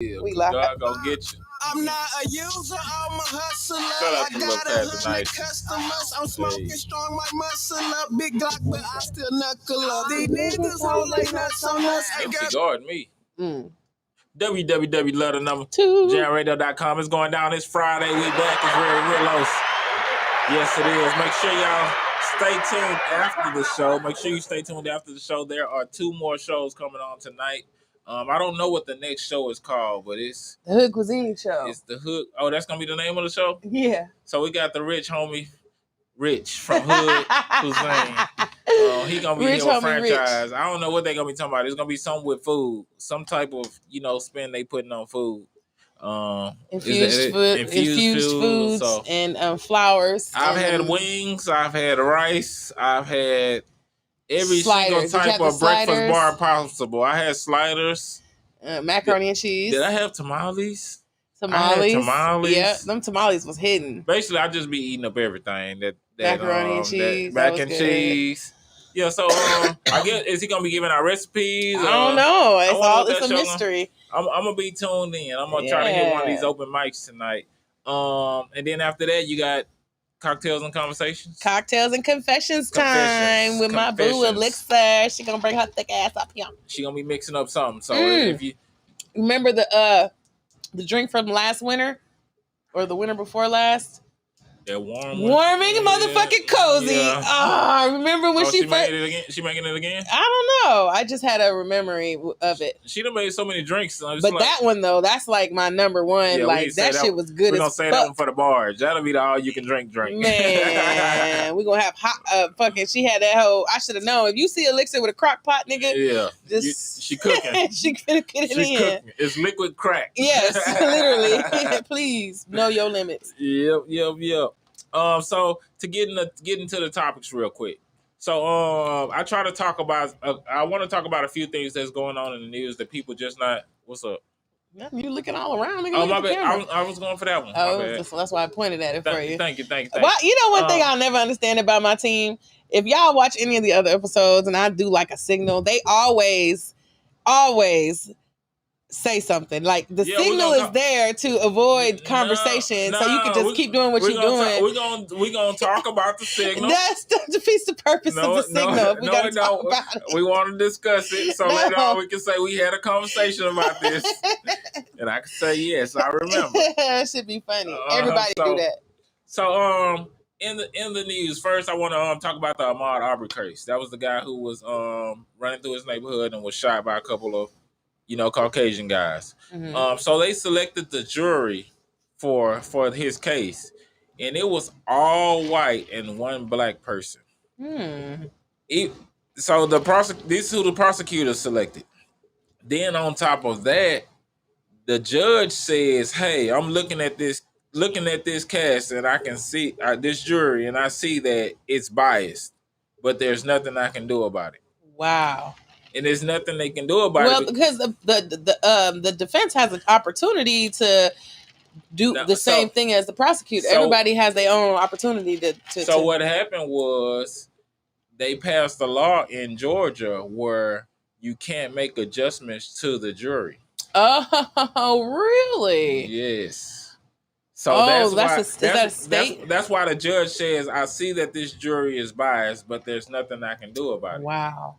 Yeah, We God live. gonna get you. I'm not a user, I'm a hustler. Shout out I to Lil got Pastor 100 Nice. customers. I'm smoking Hey. strong, my muscle up. Big Glock, but I still knuckle up. These niggas hold like nuts on us. Hey, MC girl. guard me. Mm. www.letternumber.jamradio.com. It's going down this Friday. We back. It's Rillos. Yes, it is. Make sure y'all stay tuned after the show. Make sure you stay tuned after the show. There are 2 more shows coming on tonight. I don't know what the next show is called, but it's The Hood Cuisine Show. It's the Hood. Oh, that's gonna be the name of the show. Yeah. So we got the rich homie, Rich from Hood Cuisine. He gonna be Rich here with homie franchise. Rich. I don't know what they gonna be talking about. It's gonna be something with food, some type of spin they putting on food. Infused foods So and flours. I've and, had wings. I've had rice. I've had every sliders. single type of breakfast bar possible. I had sliders. Macaroni and cheese. Did I have tamales? Tamales. I had tamales. Yeah, them tamales was hidden. Basically, I just be eating up everything. That macaroni and cheese. Mac and cheese. Yeah, so I guess is he gonna be giving out recipes? I don't know. It's a show mystery. I'm gonna be tuned in. I'm gonna try to hit one of these open mics tonight. And then after that, you got cocktails and conversations. Cocktails and confessions time with my boo Elixir. She gonna bring her thick ass up here. She gonna be mixing up something. So if you remember the drink from last winter or the winter before last. That warming motherfucking cozy. Yeah. Oh, remember when she made it again? She making it again? I don't know. I just had a memory of it. She done made so many drinks. But that one though, that's like my number one. Yeah, that shit was good. We're gonna say that one for the barge. That'll be the all you can drink. Man, we're gonna have hot fucking. She had that whole. I should have known. If you see Elixir with a crock pot, nigga, yeah, she cooking. she finna get it in. Cooking. It's liquid crack. Yes, literally. Please know your limits. Yep. So to get into the topics real quick. So I try to talk about. I want to talk about a few things that's going on in the news that people just not. What's up? You looking all around. Oh my bad. I was going for that one. Oh, that's why I pointed at it for you. Thank you. Well, you know one thing I'll never understand about my team. If y'all watch any of the other episodes, and I do like a signal, they always say something. Like the signal is there to avoid conversation, so you can just keep doing what you're doing. We're gonna talk about the signal. That's defeats the purpose of the signal. If we gotta talk about it. We want to discuss it, so later on we can say we had a conversation about this, and I can say yes, I remember. It should be funny. Everybody do that. So in the news, first I want to talk about the Armada Arbor case. That was the guy who was running through his neighborhood and was shot by a couple of Caucasian guys. Mm-hmm. So they selected the jury for his case, and it was all white and one black person. So this is who the prosecutor selected. Then on top of that, the judge says, "Hey, I'm looking at this cast, and I can see this jury, and I see that it's biased, but there's nothing I can do about it." Wow. And there's nothing they can do about it. Well, because the defense has an opportunity to do the same thing as the prosecutor. Everybody has their own opportunity to. So what happened was they passed a law in Georgia where you can't make adjustments to the jury. Oh, really? Yes. So is that a state? That's why the judge says, "I see that this jury is biased, but there's nothing I can do about it." Wow.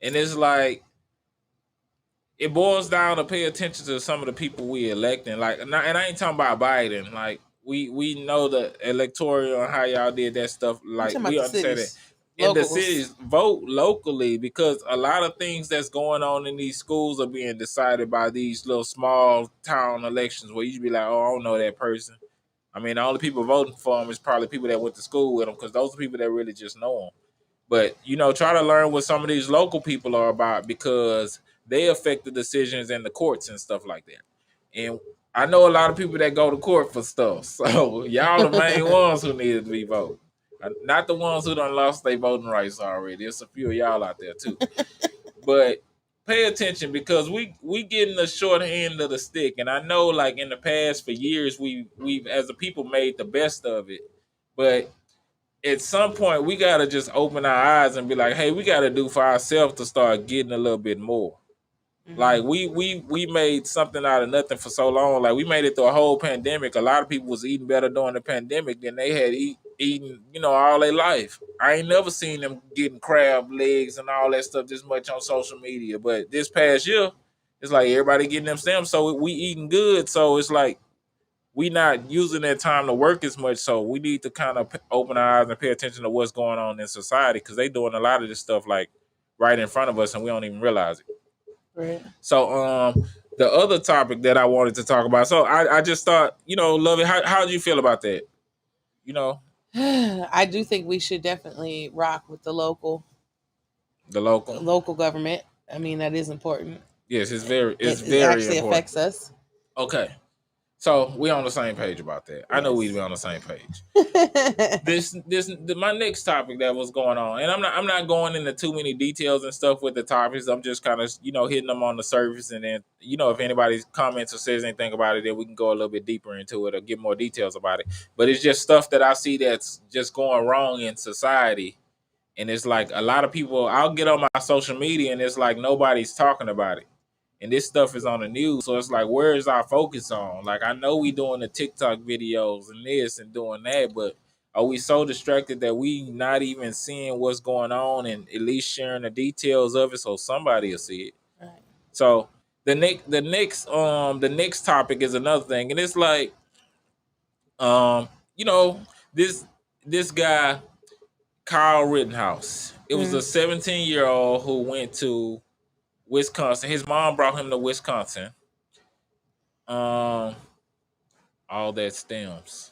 And it's like, it boils down to pay attention to some of the people we elect. And and I ain't talking about Biden. Like, we know the electoral and how y'all did that stuff. Like, we understand it. In the cities, vote locally, because a lot of things that's going on in these schools are being decided by these little small town elections where you be like, "Oh, I don't know that person." I mean, the only people voting for them is probably people that went to school with them, because those are people that really just know them. But, try to learn what some of these local people are about, because they affect the decisions in the courts and stuff like that. And I know a lot of people that go to court for stuff. So y'all the main ones who needed to be voting. Not the ones who done lost their voting rights already. There's a few of y'all out there too. But pay attention, because we getting the short end of the stick. And I know, like, in the past for years, we've as a people made the best of it. But at some point, we got to just open our eyes and be like, hey, we got to do for ourselves to start getting a little bit more. Like we made something out of nothing for so long. Like we made it through a whole pandemic. A lot of people was eating better during the pandemic than they had eaten, all their life. I ain't never seen them getting crab legs and all that stuff this much on social media. But this past year, it's like everybody getting them stamps. So we eating good. So it's like we not using that time to work as much. So we need to kind of open our eyes and pay attention to what's going on in society, because they doing a lot of this stuff like right in front of us and we don't even realize it. Right. So the other topic that I wanted to talk about. So I just thought, love it. How do you feel about that? I do think we should definitely rock with the local government. I mean, that is important. Yes, it's very it important. actually affects us. Okay. So we on the same page about that. Yes. I know we be on the same page. My next topic that was going on, and I'm not going into too many details and stuff with the topics. I'm just kind of hitting them on the surface, and then if anybody comments or says anything about it, then we can go a little bit deeper into it or get more details about it. But it's just stuff that I see that's just going wrong in society, and it's like a lot of people. I'll get on my social media, and it's like nobody's talking about it. And this stuff is on the news, so it's like, where is our focus on? Like, I know we doing the TikTok videos and this and doing that, but are we so distracted that we not even seeing what's going on and at least sharing the details of it so somebody will see it? Right. So the next topic is another thing, and it's like, this guy Kyle Rittenhouse. It was a 17-year-old who went to Wisconsin. His mom brought him to Wisconsin. All that stems.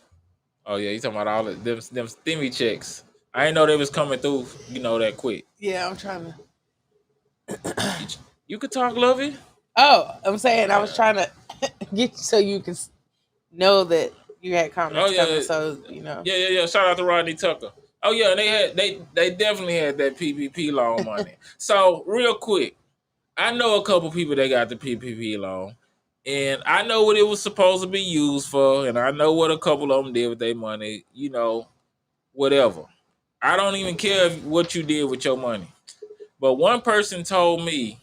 Oh yeah, you talking about all of them stimmy checks. I didn't know they was coming through, that quick. Yeah, I'm trying to. You could talk, Lovey. Oh, I'm saying I was trying to get you so you can know that you had comments coming. So Yeah. Shout out to Rodney Tucker. Oh yeah, they definitely had that PPP loan money. So real quick. I know a couple people that got the PPP loan, and I know what it was supposed to be used for, and I know what a couple of them did with their money, whatever. I don't even care what you did with your money. But one person told me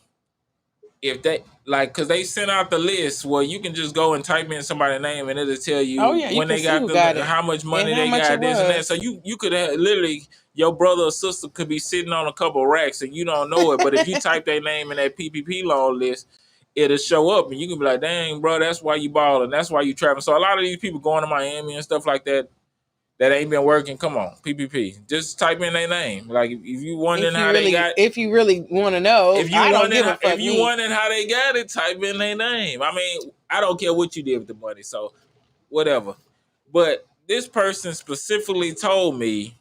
if they, because they sent out the list where you can just go and type in somebody's name and it'll tell you when they got how much money they got, this and that. So you could have literally, your brother or sister could be sitting on a couple of racks and you don't know it. But if you type their name in that PPP loan list, it'll show up and you can be like, dang, bro, that's why you balling. That's why you traveling. So a lot of these people going to Miami and stuff like that, that ain't been working. Come on, PPP. Just type in their name. Like if you wondering how they got, if you really want to know, if you wondering how they got it, type in their name. I mean, I don't care what you did with the money, so whatever. But this person specifically told me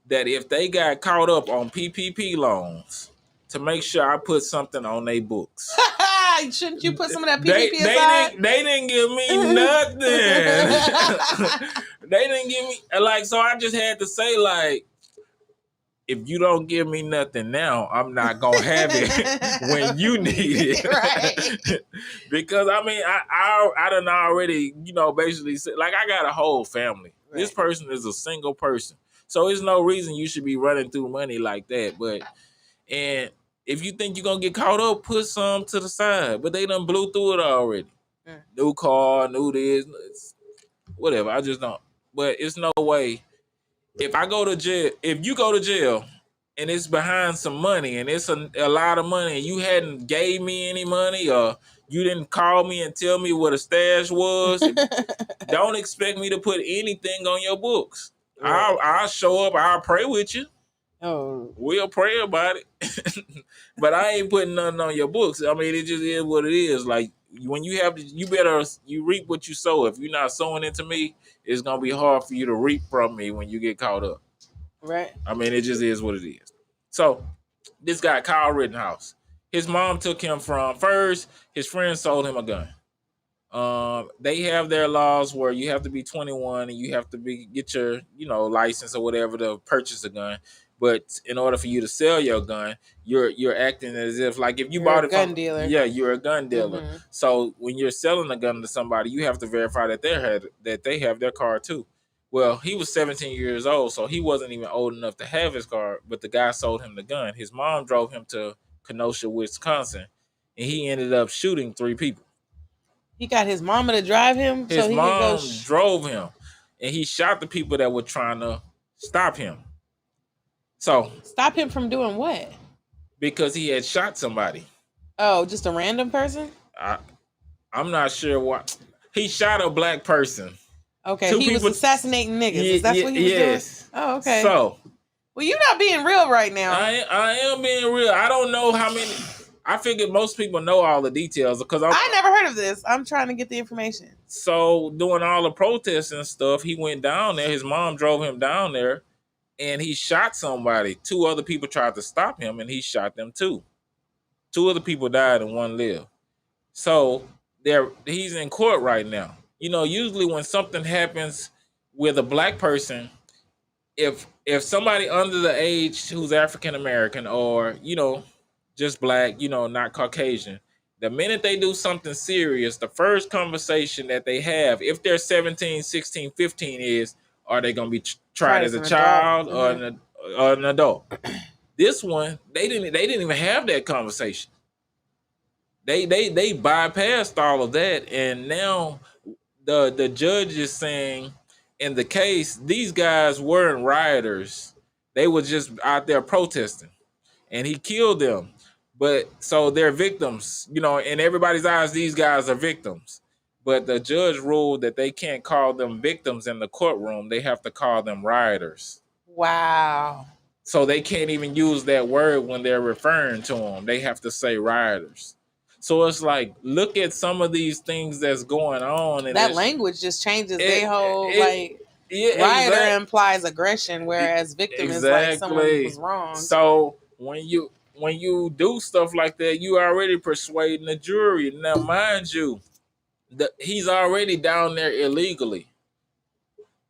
that if they got caught up on PPP loans, to make sure I put something on their books. Shouldn't you put some of that PPP aside? They didn't give me nothing. They didn't give me, so I just had to say, if you don't give me nothing now, I'm not gonna have it when you need it. Right. Because I mean, I done already, basically said, I got a whole family. Right. This person is a single person. So there's no reason you should be running through money like that. And if you think you're going to get caught up, put some to the side. But they done blew through it already. New car, new this, whatever. I just don't. But it's no way. If I go to jail, if you go to jail and it's behind some money and it's a lot of money and you hadn't gave me any money or you didn't call me and tell me what a stash was, don't expect me to put anything on your books. Right. I'll show up. I'll pray with you. Oh, we'll pray about it. But I ain't putting nothing on your books. I mean, it just is what it is. Like when you reap what you sow. If you're not sowing into me, it's gonna be hard for you to reap from me when you get caught up. Right. I mean, it just is what it is. So this guy, Kyle Rittenhouse, his mom took him from first. His friend sold him a gun. They have their laws where you have to be 21 and you have to get your, license or whatever to purchase a gun. But in order for you to sell your gun, you're acting as if if you bought it from a gun dealer. Yeah, you're a gun dealer. Mm-hmm. So when you're selling a gun to somebody, you have to verify that they have their card too. Well, he was 17 years old, so he wasn't even old enough to have his card, but the guy sold him the gun. His mom drove him to Kenosha, Wisconsin. and he ended up shooting 3 people. He got his mama to drive him, His so he mom could go drove him, and he shot the people that were trying to stop him. So stop him from doing what? Because he had shot somebody. Oh, just a random person? I'm not sure why. He shot a black person. Okay, he was assassinating niggas. Is that what he was doing? Oh, okay. So, well, you're not being real right now. I am being real. I don't know how many. I figured most people know all the details because I never heard of this. I'm trying to get the information. So, doing all the protests and stuff, he went down there. His mom drove him down there, and he shot somebody. 2 other people tried to stop him, and he shot them too. 2 other people died and 1 lived. So he's in court right now. You know, usually when something happens with a black person, if somebody under the age who's African American or, you know, just black, you know, not Caucasian, the minute they do something serious, the first conversation that they have, if they're 17, 16, 15 is, are they going to be tried as a child or an adult? This one, they didn't even have that conversation. They bypassed all of that, and now the judge is saying in the case these guys weren't rioters; they were just out there protesting, and he killed them. But so they're victims, you know. In everybody's eyes, these guys are victims. But the judge ruled that they can't call them victims in the courtroom; they have to call them rioters. Wow. So they can't even use that word when they're referring to them; they have to say rioters. So it's like, look at some of these things that's going on. And that language just changes their whole, rioter implies aggression, whereas victim is like someone was wrong. So when you do stuff like that, you already persuading the jury. Now, mind you, he's already down there illegally.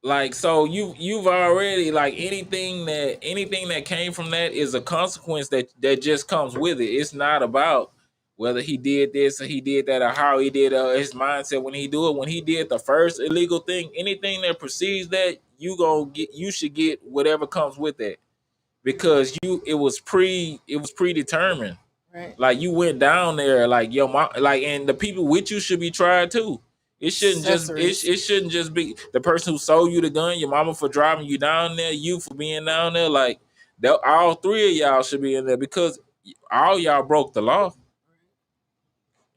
Like, so you've already, like, anything that came from that is a consequence that just comes with it. It's not about whether he did this or he did that or how he did his mindset when he do it. When he did the first illegal thing, anything that precedes that, you should get whatever comes with that, because it was predetermined. Right. Like, you went down there, like, your mom, like, and the people with you should be tried too. It shouldn't just be the person who sold you the gun, your mama for driving you down there, you for being down there. Like, all 3 of y'all should be in there because all y'all broke the law.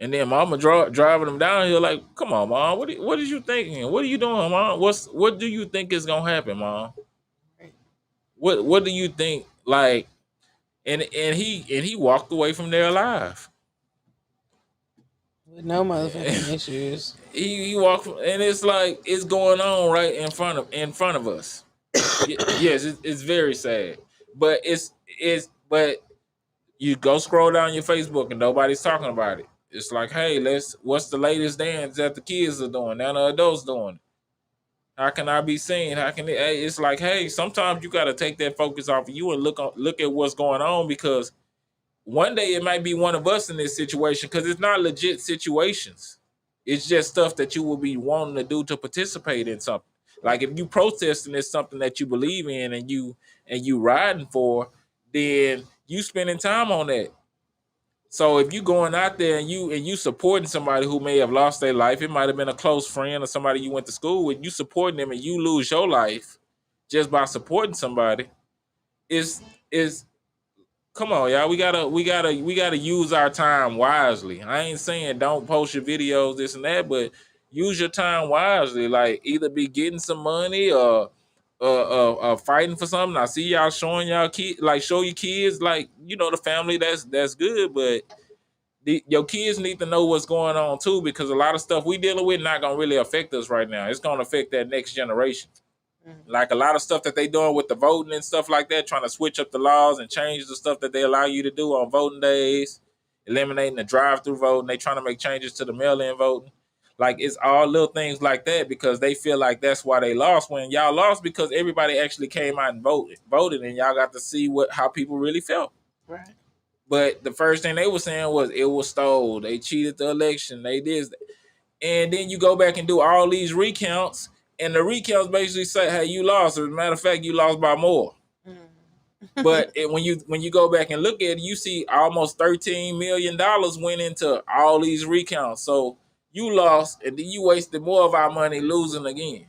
And then mama driving them down here like, come on, mom, what is you thinking? What are you doing, mom? What do you think is gonna happen, mom? What do you think? Like, and he walked away from there alive. With no motherfucking issues. He walked, and it's like it's going on right in front of us. Yes, it's very sad, but but you go scroll down your Facebook and nobody's talking about it. It's like, hey, what's the latest dance that the kids are doing? Now the adults doing it. How can I be seen? It's like, hey, sometimes you got to take that focus off of you and look at what's going on, because one day it might be one of us in this situation, because it's not legit situations. It's just stuff that you will be wanting to do to participate in something. Like, if you protesting is something that you believe in and you riding for, then you spending time on that. So if you going out there and you supporting somebody who may have lost their life, it might have been a close friend or somebody you went to school with, you supporting them and you lose your life just by supporting somebody, is come on, y'all. We gotta use our time wisely. I ain't saying don't post your videos, this and that, but use your time wisely. Like, either be getting some money or fighting for something. I see y'all showing y'all kids, like, show your kids, like, you know, the family, that's good, but your kids need to know what's going on too, because a lot of stuff we dealing with not gonna really affect us right now. It's gonna affect that next generation. Like, a lot of stuff that they doing with the voting and stuff like that, trying to switch up the laws and change the stuff that they allow you to do on voting days, eliminating the drive-through voting. They trying to make changes to the mail-in voting. Like, it's all little things like that, because they feel like that's why they lost, when y'all lost because everybody actually came out and voted, and y'all got to see how people really felt. Right. But the first thing they were saying was it was stolen. They cheated the election. They did. And then you go back and do all these recounts, and the recounts basically say, hey, you lost. As a matter of fact, you lost by more. But when you go back and look at it, you see almost $13 million went into all these recounts. So you lost, and then you wasted more of our money losing again.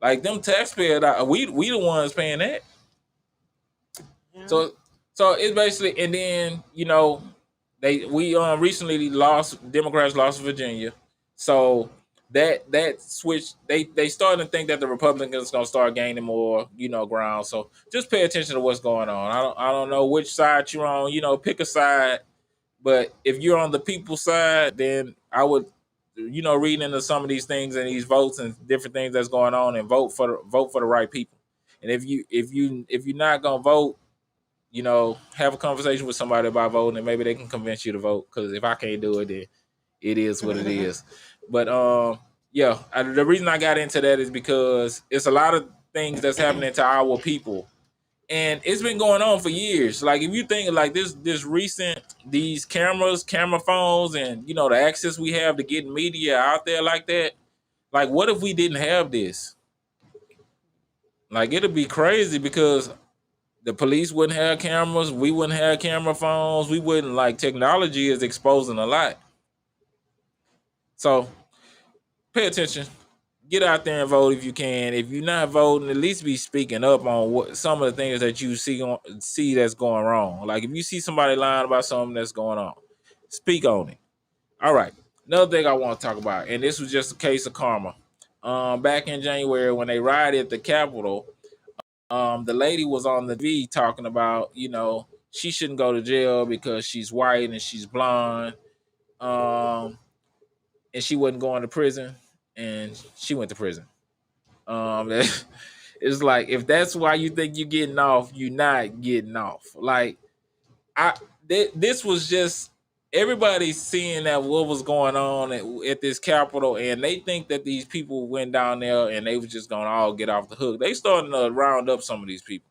Like them taxpayers, we the ones paying that. Yeah. So it's basically, and then we recently Democrats lost Virginia, so that switch, they starting to think that the Republicans gonna start gaining more ground. So just pay attention to what's going on. I don't know which side you're on. Pick a side, but if you're on the people side, then I would read into some of these things and these votes and different things that's going on, and vote for the right people. And if you're not gonna vote, have a conversation with somebody about voting, and maybe they can convince you to vote. Because if I can't do it, then it is what it is. But the reason I got into that is because it's a lot of things that's happening to our people, and it's been going on for years. Like if you think like this recent, these camera phones, and the access we have to get media out there like that. Like what if we didn't have this? Like it'd be crazy because the police wouldn't have cameras. We wouldn't have camera phones. We wouldn't, like, technology is exposing a lot. So pay attention. Get out there and vote if you can. If you're not voting, at least be speaking up on some of the things that you see that's going wrong. Like if you see somebody lying about something that's going on, speak on it. All right. Another thing I want to talk about, and this was just a case of karma. Back in January when they rioted at the Capitol, the lady was on the TV talking about, she shouldn't go to jail because she's white and she's blonde, and she wasn't going to prison, and she went to prison. It's like, if that's why you think you're getting off, you're not getting off. Like, this was just everybody seeing that what was going on at this Capitol, and they think that these people went down there and they was just gonna all get off the hook. They starting to round up some of these people.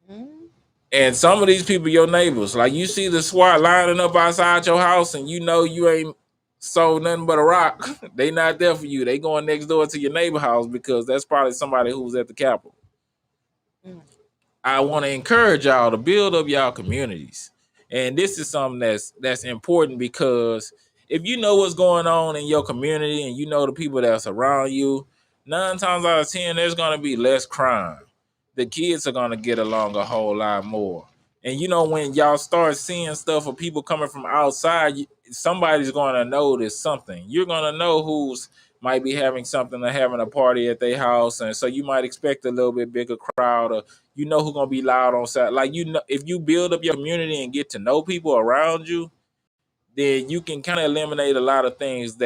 Mm-hmm. And some of these people your neighbors. Like you see the SWAT lining up outside your house and you ain't sold nothing but a rock. They not there for you. They going next door to your neighbor house because that's probably somebody who was at the Capitol. Mm. I want to encourage y'all to build up y'all communities. And this is something that's important because if you know what's going on in your community and you know the people that's around you, 9 times out of 10, there's going to be less crime. The kids are going to get along a whole lot more. And when y'all start seeing stuff of people coming from outside, somebody's going to notice something. You're going to know who's might be having something or having a party at their house. And so you might expect a little bit bigger crowd, or who's going to be loud on side. Like, if you build up your community and get to know people around you, then you can kind of eliminate a lot of things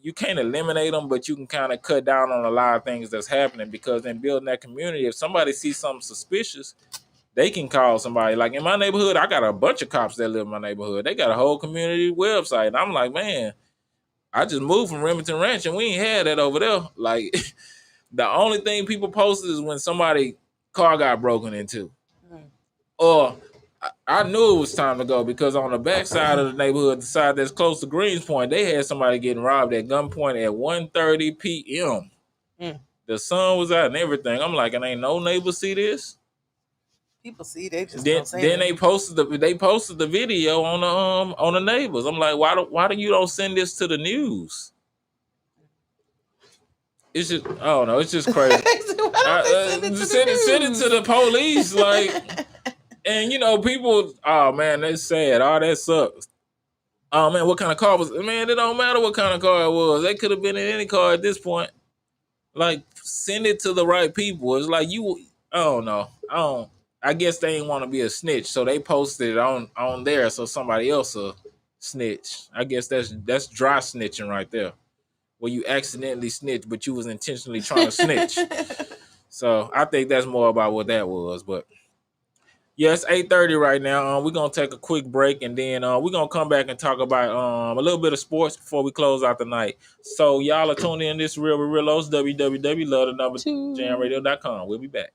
you can't eliminate them, but you can kind of cut down on a lot of things that's happening, because in building that community, if somebody sees something suspicious, they can call somebody. Like in my neighborhood, I got a bunch of cops that live in my neighborhood. They got a whole community website. And I'm like, man, I just moved from Remington Ranch and we ain't had that over there. Like the only thing people posted is when somebody car got broken into. Or I knew it was time to go, because on the back side of the neighborhood, the side that's close to Greens Point, they had somebody getting robbed at gunpoint at 1:30 p.m. The sun was out and everything. I'm like, and ain't no neighbor see this? People see, they just then they posted the video on the neighbors. I'm like, why do you don't send this to the news? It's just, I don't know, it's just crazy. Send it to the police, like, and people, oh man, that's sad. Oh, that sucks. Oh man, what kind of car was it? Man, it don't matter what kind of car it was. They could have been in any car at this point. Like, send it to the right people. It's like I don't know. I guess they didn't want to be a snitch, so they posted it on there so somebody else will snitch. I guess that's dry snitching right there, where you accidentally snitch, but you was intentionally trying to snitch. So I think that's more about what that was. But yeah, it's 8:30 right now. We're gonna take a quick break, and then we're gonna come back and talk about a little bit of sports before we close out the night. So y'all are tuning in. This Real with Rillos, www.lovethenumber.jamradio.com. We'll be back.